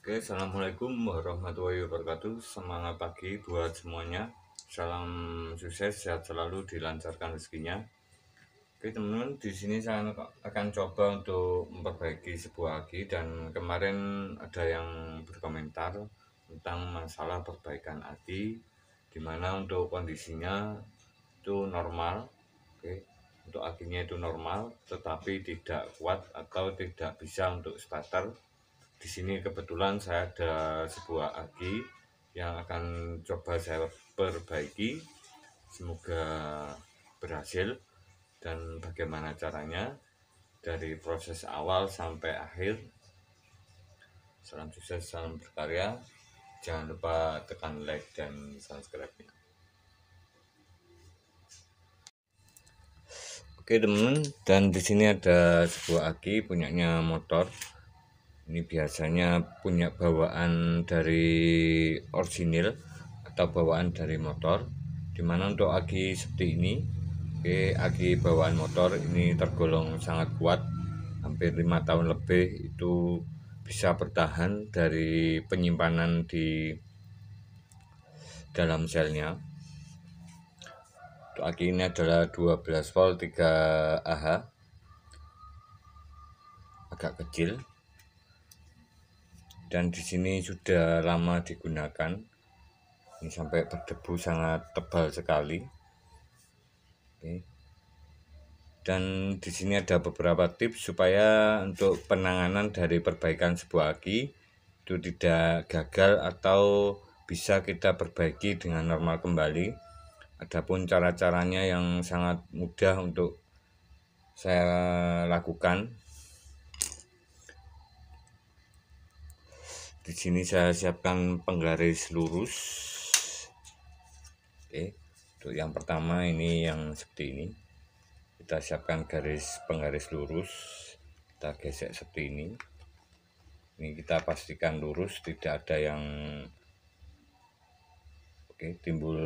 Oke, assalamualaikum warahmatullahi wabarakatuh. Semangat pagi buat semuanya. Salam sukses, sehat selalu, dilancarkan rezekinya. Oke, teman-teman, di sini saya akan coba untuk memperbaiki sebuah aki dan kemarin ada yang berkomentar tentang masalah perbaikan aki, dimana untuk kondisinya itu normal. Oke, untuk akinya itu normal, tetapi tidak kuat atau tidak bisa untuk starter. Di sini kebetulan saya ada sebuah aki yang akan coba saya perbaiki. Semoga berhasil. Dan bagaimana caranya dari proses awal sampai akhir. Salam sukses, salam berkarya. Jangan lupa tekan like dan subscribe-nya. Oke teman-teman, dan di sini ada sebuah aki punyanya motor. Ini biasanya punya bawaan dari orisinil atau bawaan dari motor, dimana untuk aki seperti ini, aki bawaan motor ini tergolong sangat kuat, hampir 5 tahun lebih itu bisa bertahan dari penyimpanan di dalam selnya. Untuk aki ini adalah 12 volt 3 Ah, agak kecil, dan di sini sudah lama digunakan. Ini sampai berdebu sangat tebal sekali. Oke. Dan di sini ada beberapa tips supaya untuk penanganan dari perbaikan sebuah aki itu tidak gagal atau bisa kita perbaiki dengan normal kembali. Adapun cara-caranya yang sangat mudah untuk saya lakukan. Di sini saya siapkan penggaris lurus. Oke, untuk yang pertama ini yang seperti ini. Kita siapkan penggaris lurus, kita gesek seperti ini. Ini kita pastikan lurus, tidak ada yang timbul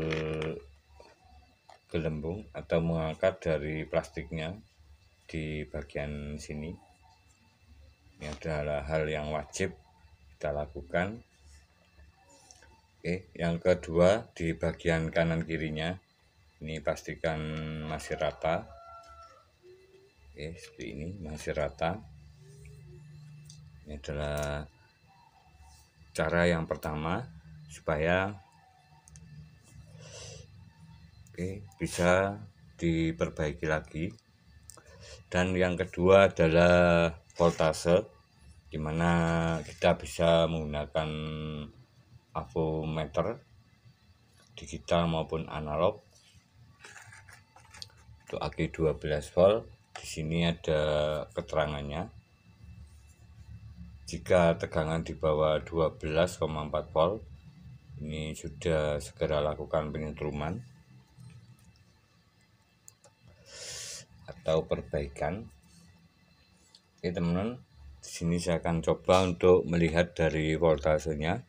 gelembung atau mengangkat dari plastiknya di bagian sini. Ini adalah hal yang wajib kita lakukan. Yang kedua, di bagian kanan kirinya ini pastikan masih rata. Seperti ini, masih rata. Ini adalah cara yang pertama supaya bisa diperbaiki lagi. Dan yang kedua adalah voltase, dimana kita bisa menggunakan avometer digital maupun analog. Untuk aki 12 volt, di sini ada keterangannya. Jika tegangan di bawah 12,4 volt, ini sudah segera lakukan penyetruman atau perbaikan. Oke teman-teman, di sini saya akan coba untuk melihat dari voltasenya.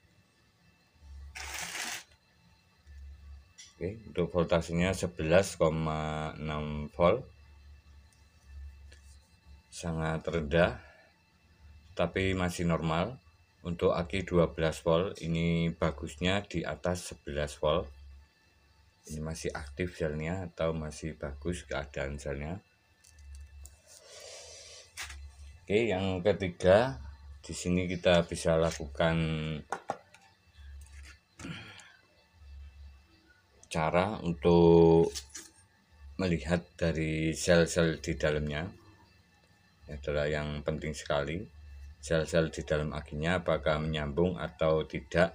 Untuk voltasenya 11,6 volt, sangat rendah tapi masih normal. Untuk aki 12 volt ini bagusnya di atas 11 volt. Ini masih aktif selnya atau masih bagus keadaan selnya. Yang ketiga, di sini kita bisa lakukan cara untuk melihat dari sel-sel di dalamnya. Ini adalah yang penting sekali. Sel-sel di dalam akinya apakah menyambung atau tidak.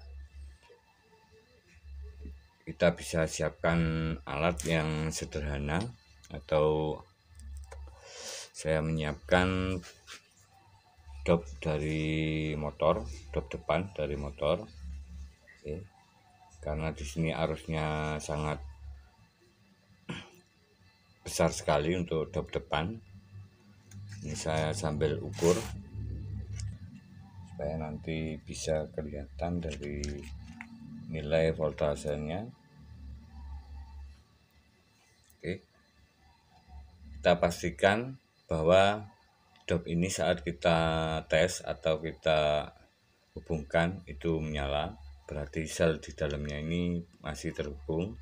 Kita bisa siapkan alat yang sederhana, atau saya menyiapkan dop dari motor, dop depan dari motor. Karena di sini arusnya sangat besar sekali untuk dop depan. Ini saya sambil ukur supaya nanti bisa kelihatan dari nilai voltasenya. Kita pastikan bahwa dop ini saat kita tes atau kita hubungkan itu menyala, berarti sel di dalamnya ini masih terhubung.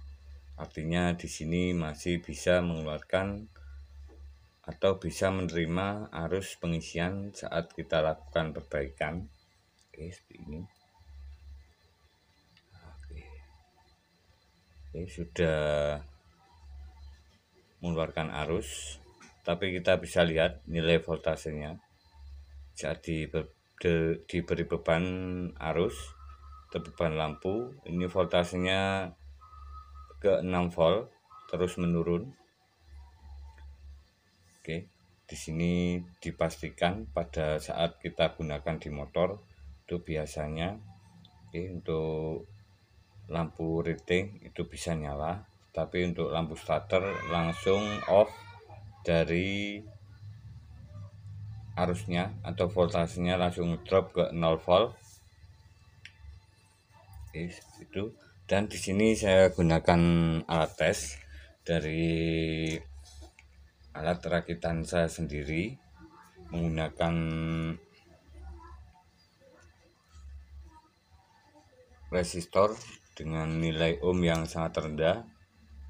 Artinya di sini masih bisa mengeluarkan atau bisa menerima arus pengisian saat kita lakukan perbaikan. Oke, seperti ini. Oke, sudah mengeluarkan arus, tapi kita bisa lihat nilai voltasenya saat diberi beban arus atau beban lampu. Ini voltasenya ke 6 volt terus menurun. Oke, di sini dipastikan pada saat kita gunakan di motor itu biasanya untuk lampu riting itu bisa nyala, tapi untuk lampu starter langsung off dari arusnya atau voltasenya langsung drop ke 0 volt. Itu. Dan di sini saya gunakan alat tes dari alat rakitan saya sendiri menggunakan resistor dengan nilai ohm yang sangat rendah,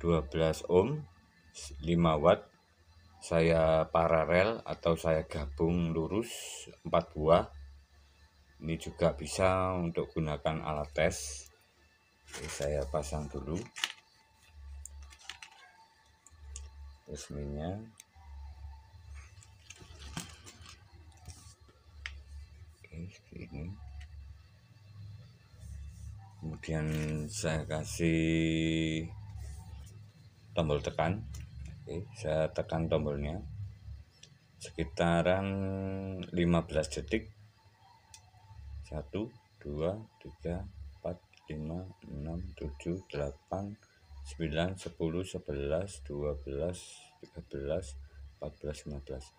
12 ohm, 5 watt. Saya paralel atau saya gabung lurus 4 buah. Ini juga bisa untuk gunakan alat tes. Oke, saya pasang dulu resminya. Oke, seperti ini. Kemudian saya kasih tombol tekan. Oke, saya tekan tombolnya sekitaran 15 detik. 1, 2, 3, 4, 5, 6, 7, 8, 9, 10, 11, 12, 13, 14, 15.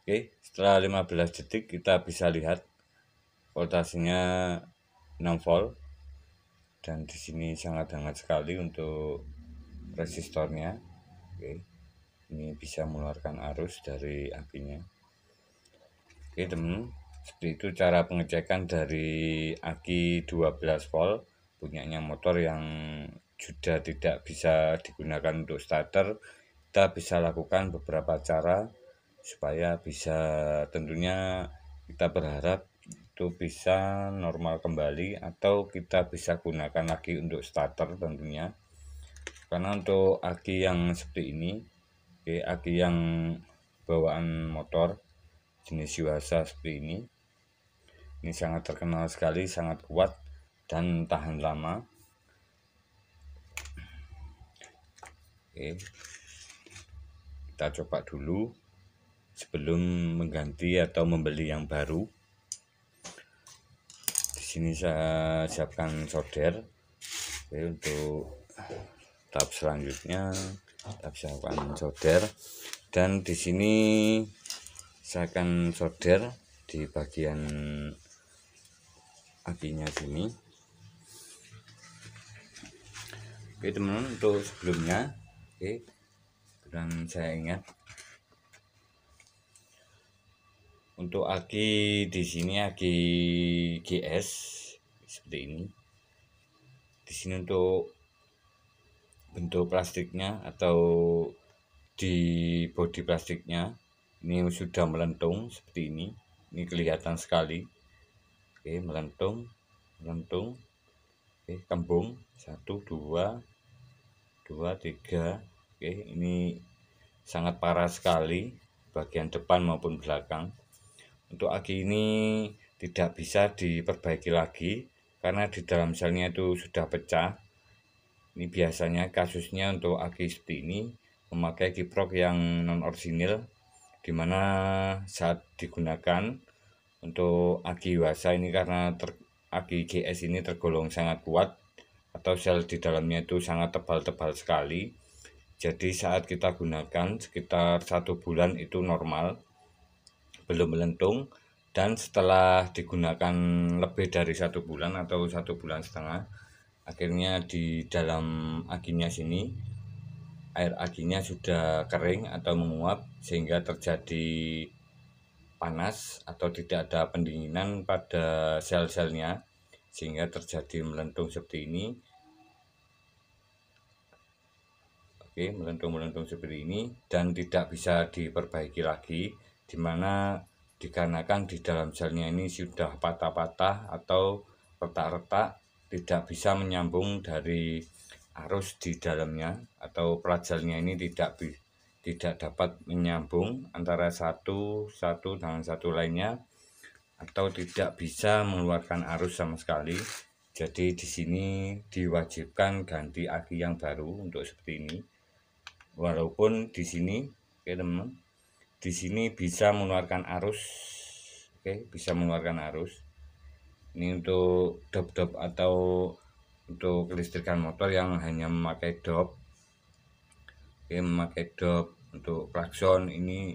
Oke, setelah 15 detik kita bisa lihat voltasenya 6 volt. Dan di sini sangat hangat sekali untuk resistornya. Oke, ini bisa mengeluarkan arus dari akinya. Oke teman, seperti itu cara pengecekan dari aki 12 volt punyanya motor yang sudah tidak bisa digunakan untuk starter. Kita bisa lakukan beberapa cara supaya bisa, tentunya kita berharap itu bisa normal kembali atau kita bisa gunakan lagi untuk starter tentunya. Karena untuk aki yang seperti ini, aki yang bawaan motor jenis Yuasa seperti ini sangat terkenal sekali, sangat kuat dan tahan lama. Oke, kita coba dulu sebelum mengganti atau membeli yang baru. Di sini saya siapkan solder. Oke, untuk tahap selanjutnya kita siapkan solder, dan di sini saya akan solder di bagian akinya sini. Oke teman-teman, untuk sebelumnya, dan saya ingat untuk aki di sini aki GS seperti ini. Di sini untuk bentuk plastiknya atau di bodi plastiknya ini sudah melentung seperti ini. Ini kelihatan sekali. Oke, melentung. Oke, kembung 1, 2, 3. Oke, ini sangat parah sekali bagian depan maupun belakang. Untuk aki ini tidak bisa diperbaiki lagi karena di dalam selnya itu sudah pecah. Ini biasanya kasusnya untuk aki seperti ini memakai kiprok yang non orisinil, dimana saat digunakan untuk aki Yuasa ini karena aki GS ini tergolong sangat kuat atau sel di dalamnya itu sangat tebal-tebal sekali. Jadi saat kita gunakan sekitar 1 bulan itu normal, belum melentung. Dan setelah digunakan lebih dari 1 bulan atau 1 bulan setengah, akhirnya di dalam akinya sini air akinya sudah kering atau menguap sehingga terjadi panas atau tidak ada pendinginan pada sel-selnya sehingga terjadi melentung seperti ini. Oke, melentung-melentung seperti ini dan tidak bisa diperbaiki lagi, dimana dikarenakan di dalam selnya ini sudah patah-patah atau retak-retak, tidak bisa menyambung dari arus di dalamnya, atau plat selnya ini tidak dapat menyambung antara satu dengan satu lainnya, atau tidak bisa mengeluarkan arus sama sekali. Jadi di sini diwajibkan ganti aki yang baru untuk seperti ini. Walaupun di sini, oke teman, di sini bisa mengeluarkan arus, oke, bisa mengeluarkan arus. Ini untuk dop atau untuk kelistrikan motor yang hanya memakai dop, oke, memakai dop untuk klakson ini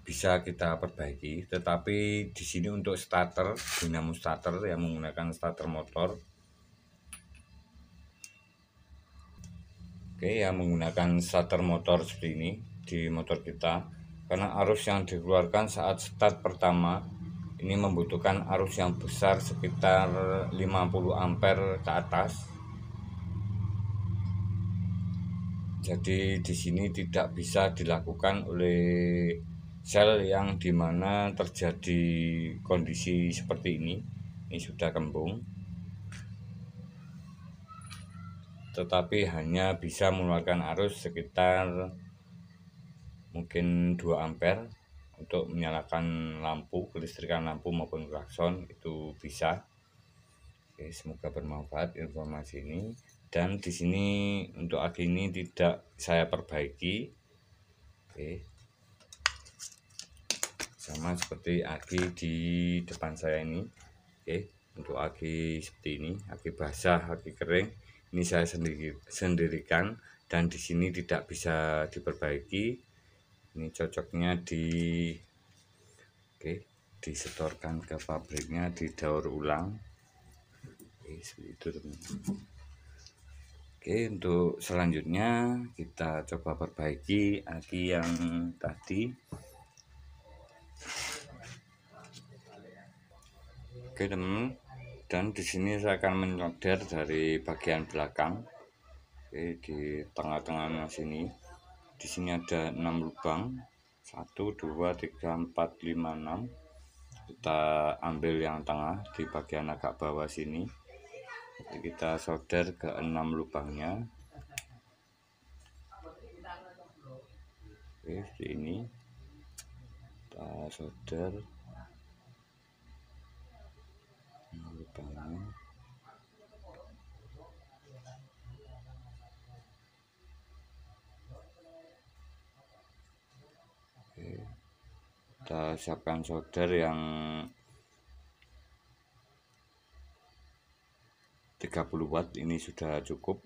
bisa kita perbaiki. Tetapi di sini untuk starter, dinamo starter yang menggunakan starter motor, oke, yang menggunakan starter motor seperti ini di motor kita, karena arus yang dikeluarkan saat start pertama ini membutuhkan arus yang besar sekitar 50 ampere ke atas. Jadi di sini tidak bisa dilakukan oleh sel yang dimana terjadi kondisi seperti ini. Ini sudah kembung, tetapi hanya bisa mengeluarkan arus sekitar mungkin 2 ampere untuk menyalakan lampu, kelistrikan lampu maupun klakson itu bisa. Oke, semoga bermanfaat informasi ini. Dan di sini untuk aki ini tidak saya perbaiki. Oke, sama seperti aki di depan saya ini. Oke, untuk aki seperti ini, aki basah, aki kering, ini saya sendirikan dan di sini tidak bisa diperbaiki. Ini cocoknya disetorkan ke pabriknya, didaur ulang. Oke, seperti itu teman-teman. Oke, untuk selanjutnya kita coba perbaiki aki yang tadi. Oke teman, dan di sini saya akan menyolder dari bagian belakang. Oke, di tengah-tengahnya sini. Di sini ada 6 lubang. 1 2 3 4 5 6. Kita ambil yang tengah di bagian agak bawah sini. Jadi kita solder ke 6 lubangnya. Oke, seperti ini. Kita solder lubangnya. Oke, kita siapkan solder yang 30 watt, ini sudah cukup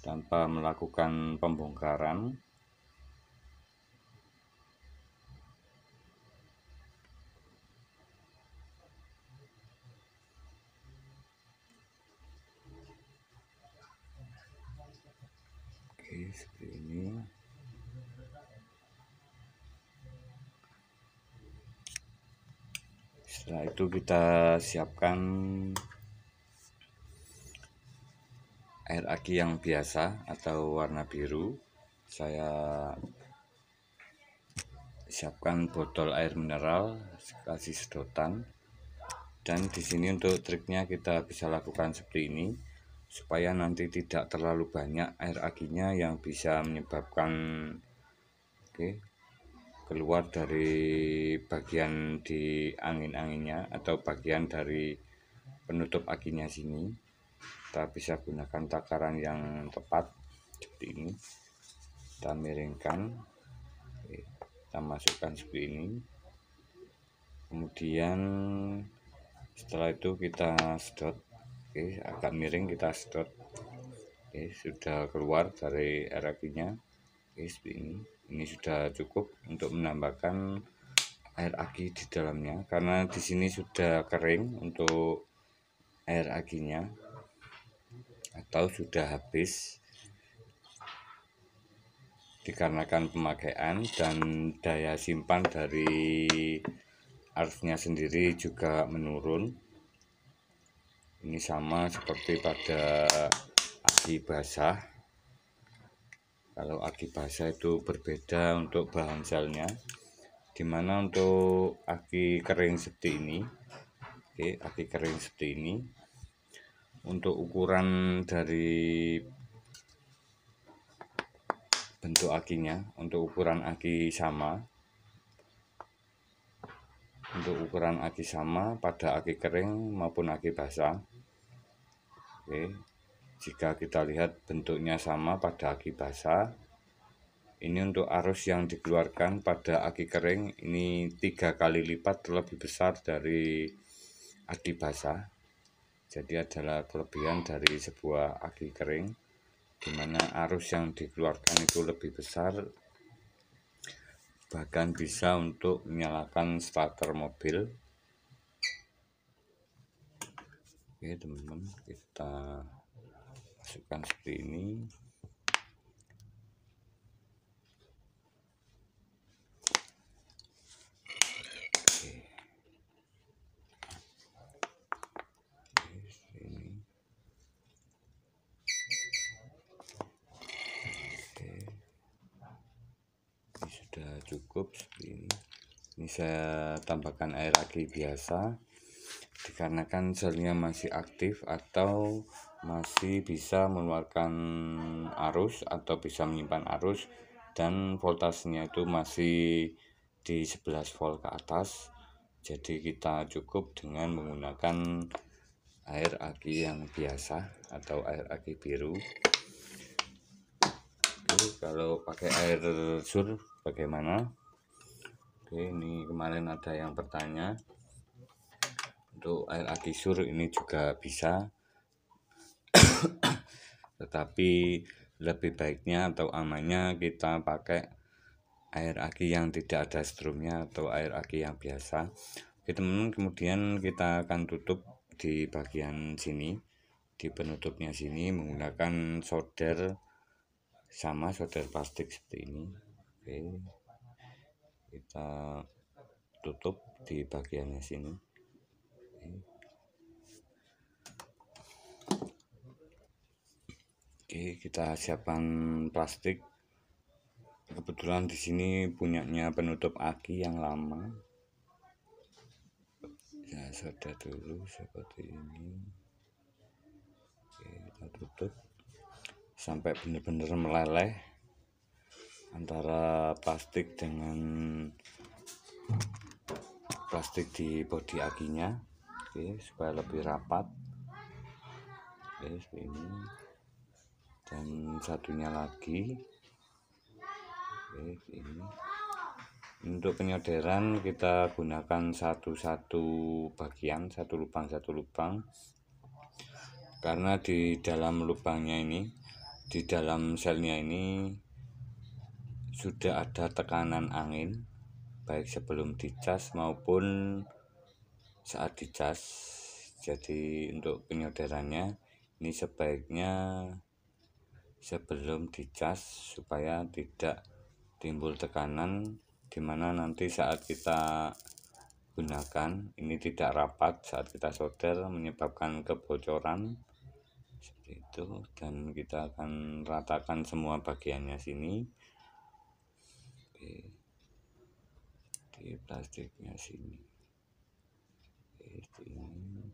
tanpa melakukan pembongkaran. Oke, seperti ini. Setelah itu kita siapkan air aki yang biasa atau warna biru. Saya siapkan botol air mineral, kasih sedotan. Dan di sini untuk triknya kita bisa lakukan seperti ini supaya nanti tidak terlalu banyak air akinya yang bisa menyebabkan keluar dari bagian di angin-anginnya atau bagian dari penutup akinya sini. Kita bisa gunakan takaran yang tepat seperti ini. Kita miringkan, kita masukkan seperti ini. Kemudian setelah itu kita sedot. Oke, agak miring kita sedot. Oke, sudah keluar dari air akinya. Oke, seperti ini. Ini sudah cukup untuk menambahkan air aki di dalamnya, karena di sini sudah kering untuk air akinya atau sudah habis. dikarenakan pemakaian dan daya simpan dari arusnya sendiri juga menurun. Ini sama seperti pada aki basah. Kalau aki basah itu berbeda untuk bahan selnya, dimana untuk aki kering seperti ini, aki kering seperti ini, untuk ukuran dari bentuk akinya, untuk ukuran aki sama, pada aki kering maupun aki basah. Jika kita lihat bentuknya sama pada aki basah, ini untuk arus yang dikeluarkan pada aki kering ini 3 kali lipat lebih besar dari aki basah. Jadi adalah kelebihan dari sebuah aki kering, di mana arus yang dikeluarkan itu lebih besar, bahkan bisa untuk menyalakan starter mobil. Oke teman-teman, kita masukkan seperti ini. Sudah cukup seperti ini. Ini saya tambahkan air aki biasa, dikarenakan selnya masih aktif atau masih bisa mengeluarkan arus atau bisa menyimpan arus, dan voltasenya itu masih di 11 volt ke atas. Jadi kita cukup dengan menggunakan air aki yang biasa atau air aki biru. Kalau pakai air sur bagaimana? Oke, ini kemarin ada yang bertanya. Untuk air aki sur ini juga bisa, tetapi lebih baiknya atau amannya kita pakai air aki yang tidak ada strumnya atau air aki yang biasa. Oke teman-teman, kemudian kita akan tutup di bagian sini, di penutupnya sini menggunakan solder, sama solder plastik seperti ini. Oke, kita tutup di bagiannya sini. Oke, kita siapkan plastik. Kebetulan di sini punyanya penutup aki yang lama. Ya, solder dulu seperti ini. Oke, kita tutup sampai benar-benar meleleh antara plastik dengan plastik di bodi akinya. Oke, supaya lebih rapat. Oke, seperti ini. Dan satunya lagi. Oke, ini untuk penyolderan kita gunakan satu bagian, satu lubang, karena di dalam lubangnya ini, di dalam selnya ini sudah ada tekanan angin, baik sebelum dicas maupun saat dicas. Jadi untuk penyolderannya ini sebaiknya sebelum dicas supaya tidak timbul tekanan, dimana nanti saat kita gunakan ini tidak rapat saat kita solder, menyebabkan kebocoran seperti itu. Dan kita akan ratakan semua bagiannya sini. Oke, di plastiknya sini. Oke, ini.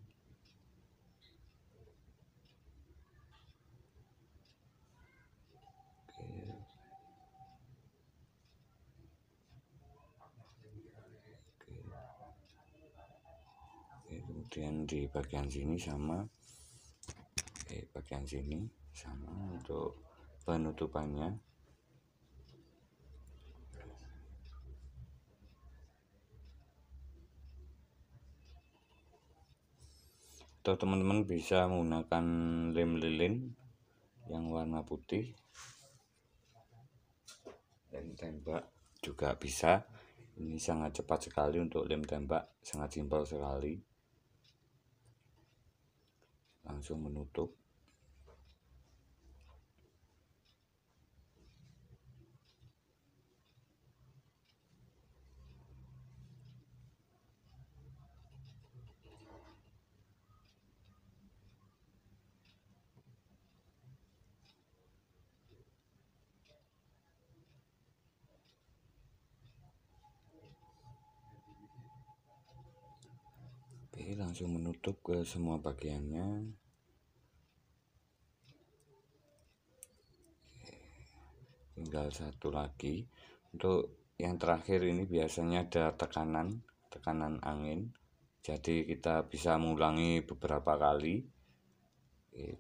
Kemudian di bagian sini sama, bagian sini sama untuk penutupannya. Atau teman-teman bisa menggunakan lem lilin yang warna putih, lem tembak juga bisa. Ini sangat cepat sekali untuk lem tembak, sangat simpel sekali. Langsung menutup. Oke, langsung menutup ke semua bagiannya. Tinggal satu lagi. Untuk yang terakhir ini biasanya ada tekanan angin, jadi kita bisa mengulangi beberapa kali.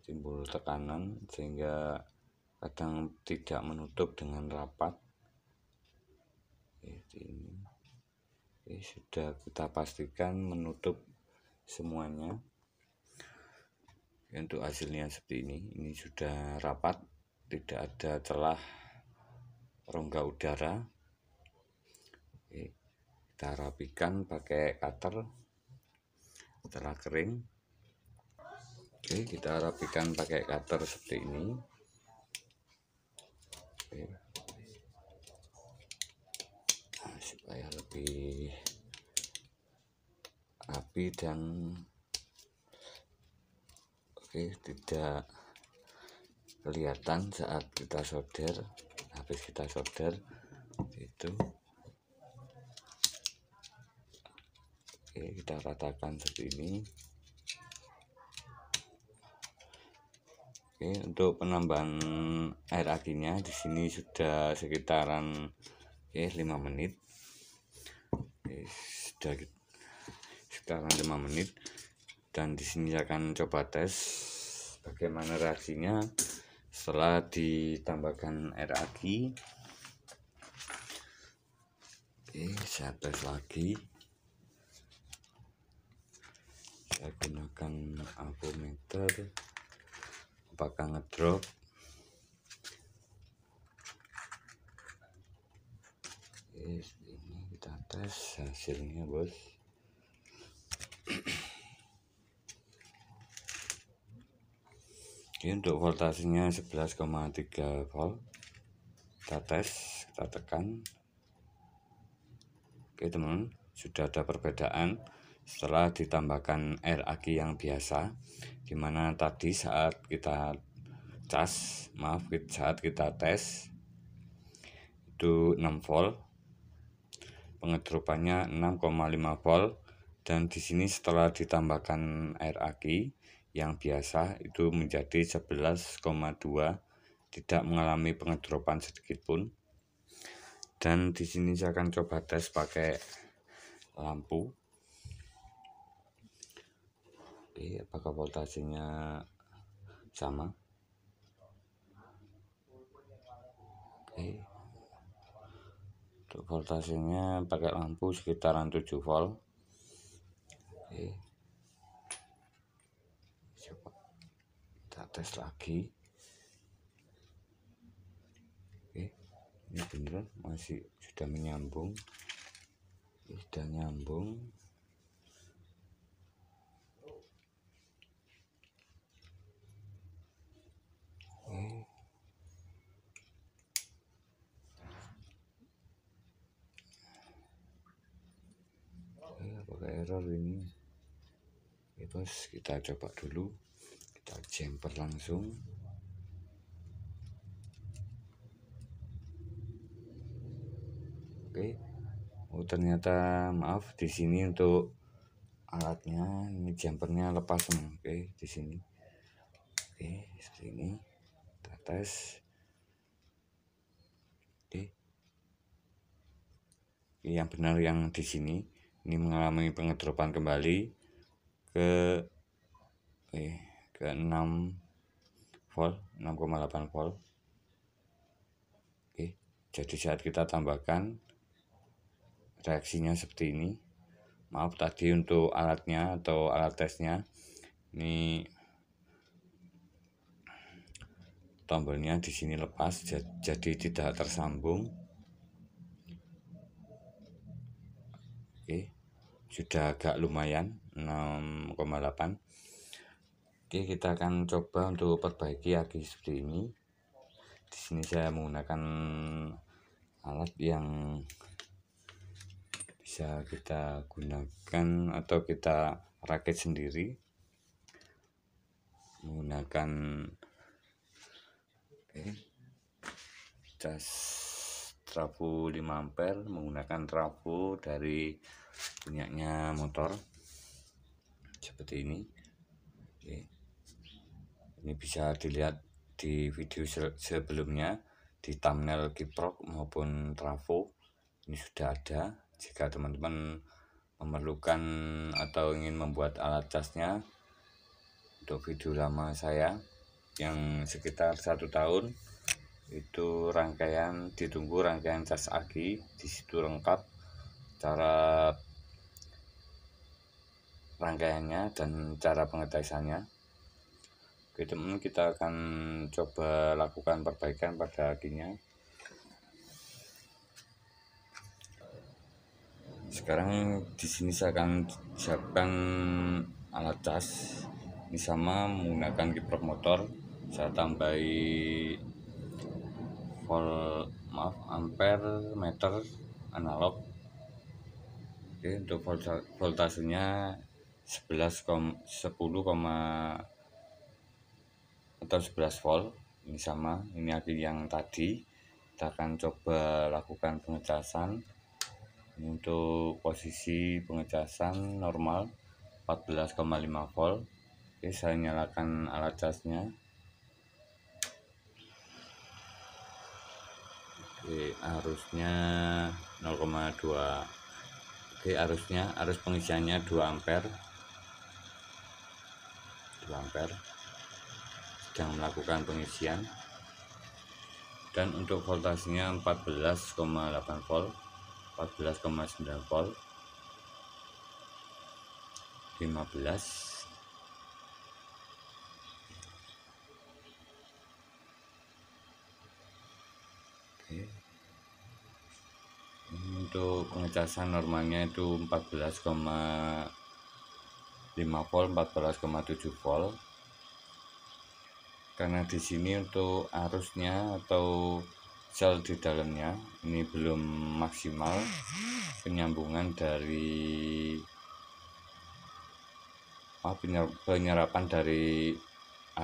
Timbul tekanan sehingga kadang tidak menutup dengan rapat. Ini sudah kita pastikan menutup semuanya. Untuk hasilnya seperti ini sudah rapat, tidak ada celah rongga udara. Kita rapikan pakai cutter setelah kering. Kita rapikan pakai cutter seperti ini. Nah, supaya lebih rapi dan tidak kelihatan saat kita solder. Habis kita solder itu kita ratakan seperti ini. Untuk penambahan air akinya di sini sudah sekitaran 5 menit. Sudah sekitaran 5 menit, dan di sini akan coba tes bagaimana reaksinya setelah ditambahkan air aki. Saya tes lagi. Saya gunakan avometer, apakah ngedrop. Ini kita tes hasilnya, bos. Untuk voltasenya 11,3 volt. Kita tes, kita tekan. Teman-teman, sudah ada perbedaan setelah ditambahkan air aki yang biasa, dimana tadi saat kita saat kita tes itu 6 volt, pengedropannya 6,5 volt, dan di sini setelah ditambahkan air aki yang biasa itu menjadi 11,2, tidak mengalami pengedropan sedikit pun. Dan di sini saya akan coba tes pakai lampu. Apakah voltasenya sama? Untuk voltasenya pakai lampu sekitaran 7 volt. Coba kita tes lagi. Ini bener, masih sudah menyambung. Sudah nyambung. Apakah error ini? Bos, kita coba dulu. Kita jumper langsung. Oh, ternyata maaf, di sini untuk alatnya ini jumpernya lepas semua. Di sini. Seperti ini. Kita tes. Yang benar yang di sini. Ini mengalami pengedropan kembali ke 6 volt, 6,8 volt. Jadi saat kita tambahkan reaksinya seperti ini. Maaf tadi untuk alatnya atau alat tesnya ini tombolnya di sini lepas, jadi tidak tersambung. Sudah agak lumayan 6,8. Kita akan coba untuk perbaiki aki seperti ini. Di sini saya menggunakan alat yang bisa kita gunakan atau kita rakit sendiri, menggunakan cas trafo 5 ampere, menggunakan trafo dari punyanya motor. seperti ini. Oke. Ini bisa dilihat di video sebelumnya di thumbnail kiprok maupun trafo, ini sudah ada. Jika teman-teman memerlukan atau ingin membuat alat casnya, untuk video lama saya yang sekitar 1 tahun itu ditunggu rangkaian cas aki, di situ lengkap cara rangkaiannya dan cara pengetesannya. Oke teman, kita akan coba lakukan perbaikan pada akinya. Sekarang di sini saya akan siapkan alat cas. Ini sama menggunakan kiprok motor. Saya tambahi ampere meter analog. Oke, untuk voltasenya 10, atau 11 volt. Ini sama, ini aki yang tadi. Kita akan coba lakukan pengecasan. Untuk posisi pengecasan normal 14,5 volt. Oke, saya nyalakan alat casnya. Oke, arusnya 0,2. Oke, arus pengisiannya 2 ampere. 2 ampere. Sedang melakukan pengisian. Dan untuk voltasenya 14,8 volt, 14,9 volt, 15. Oke. Untuk pengecasan normalnya itu 14,5 volt, 14,7 volt. Karena di sini untuk arusnya atau sel di dalamnya ini belum maksimal penyambungan dari penyerapan dari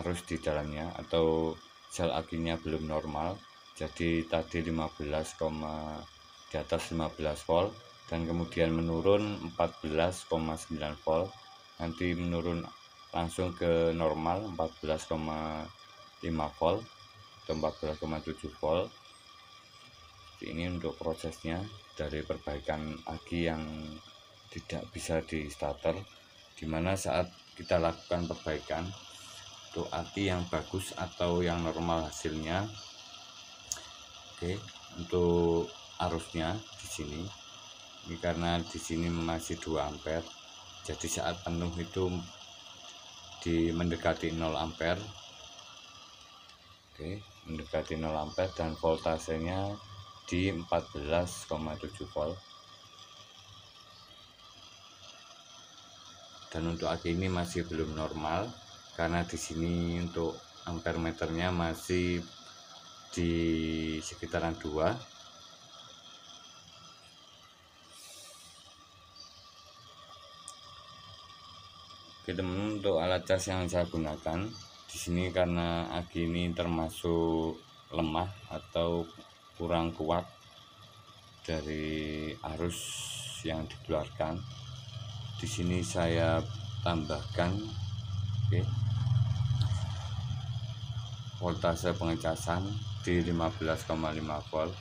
arus di dalamnya atau sel akinya belum normal. Jadi tadi di atas 15 volt dan kemudian menurun 14,9 volt, nanti menurun langsung ke normal 14,5 volt atau 14,7 volt. Ini untuk prosesnya dari perbaikan aki yang tidak bisa di starter, dimana saat kita lakukan perbaikan untuk aki yang bagus atau yang normal hasilnya. Oke, untuk arusnya di sini ini karena di sini masih 2 ampere, jadi saat penuh itu mendekati 0 ampere. Oke, mendekati 0 ampere dan voltasenya di 14,7 volt. Dan untuk aki ini masih belum normal karena di sini untuk ampere meternya masih di sekitaran 2. Oke teman, untuk alat cas yang saya gunakan di sini karena aki ini termasuk lemah atau kurang kuat dari arus yang dikeluarkan. Di sini saya tambahkan voltase pengecasan di 15,5 volt.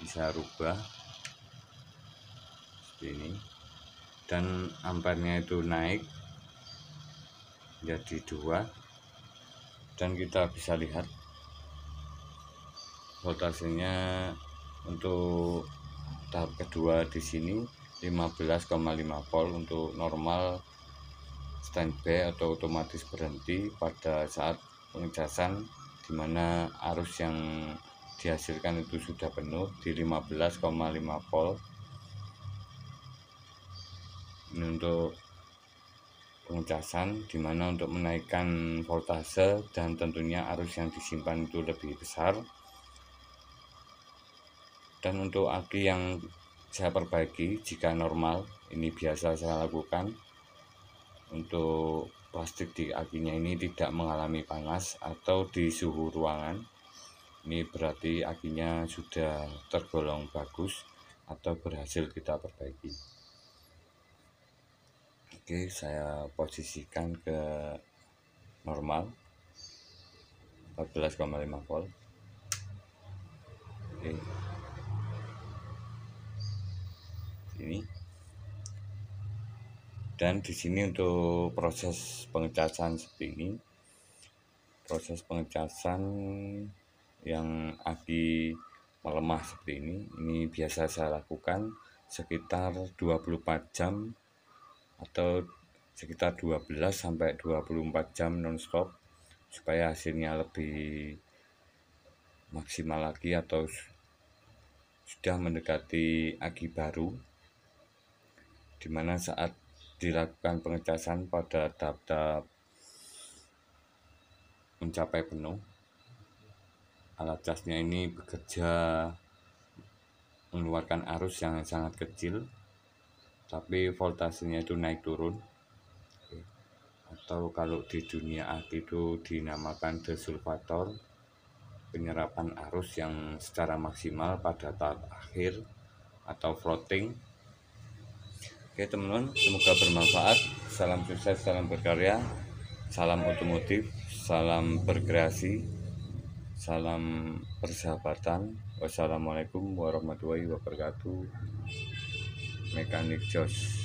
Bisa rubah seperti ini dan ampernya itu naik jadi 2 dan kita bisa lihat voltasenya untuk tahap kedua di sini 15,5 volt untuk normal standby atau otomatis berhenti pada saat pengecasan, dimana arus yang dihasilkan itu sudah penuh di 15,5 volt. Ini untuk pengecasan, dimana untuk menaikkan voltase dan tentunya arus yang disimpan itu lebih besar. Dan untuk aki yang saya perbaiki, jika normal ini biasa saya lakukan, untuk plastik di akinya ini tidak mengalami panas atau di suhu ruangan, ini berarti akinya sudah tergolong bagus atau berhasil kita perbaiki. Oke, saya posisikan ke normal 14,5 volt. Oke, ini. Dan di sini untuk proses pengecasan seperti ini, proses pengecasan yang aki melemah seperti ini biasa saya lakukan sekitar 24 jam atau sekitar 12 sampai 24 jam nonstop supaya hasilnya lebih maksimal lagi atau sudah mendekati aki baru, dimana saat dilakukan pengecasan pada tahap-tahap mencapai penuh, alat casnya ini bekerja mengeluarkan arus yang sangat kecil tapi voltasenya itu naik turun, atau kalau di dunia aki itu dinamakan desulfator, penyerapan arus yang secara maksimal pada tahap akhir atau floating. Oke teman-teman, semoga bermanfaat. Salam sukses, salam berkarya, salam otomotif, salam berkreasi, salam persahabatan. Wassalamualaikum warahmatullahi wabarakatuh. Mekanik Jos.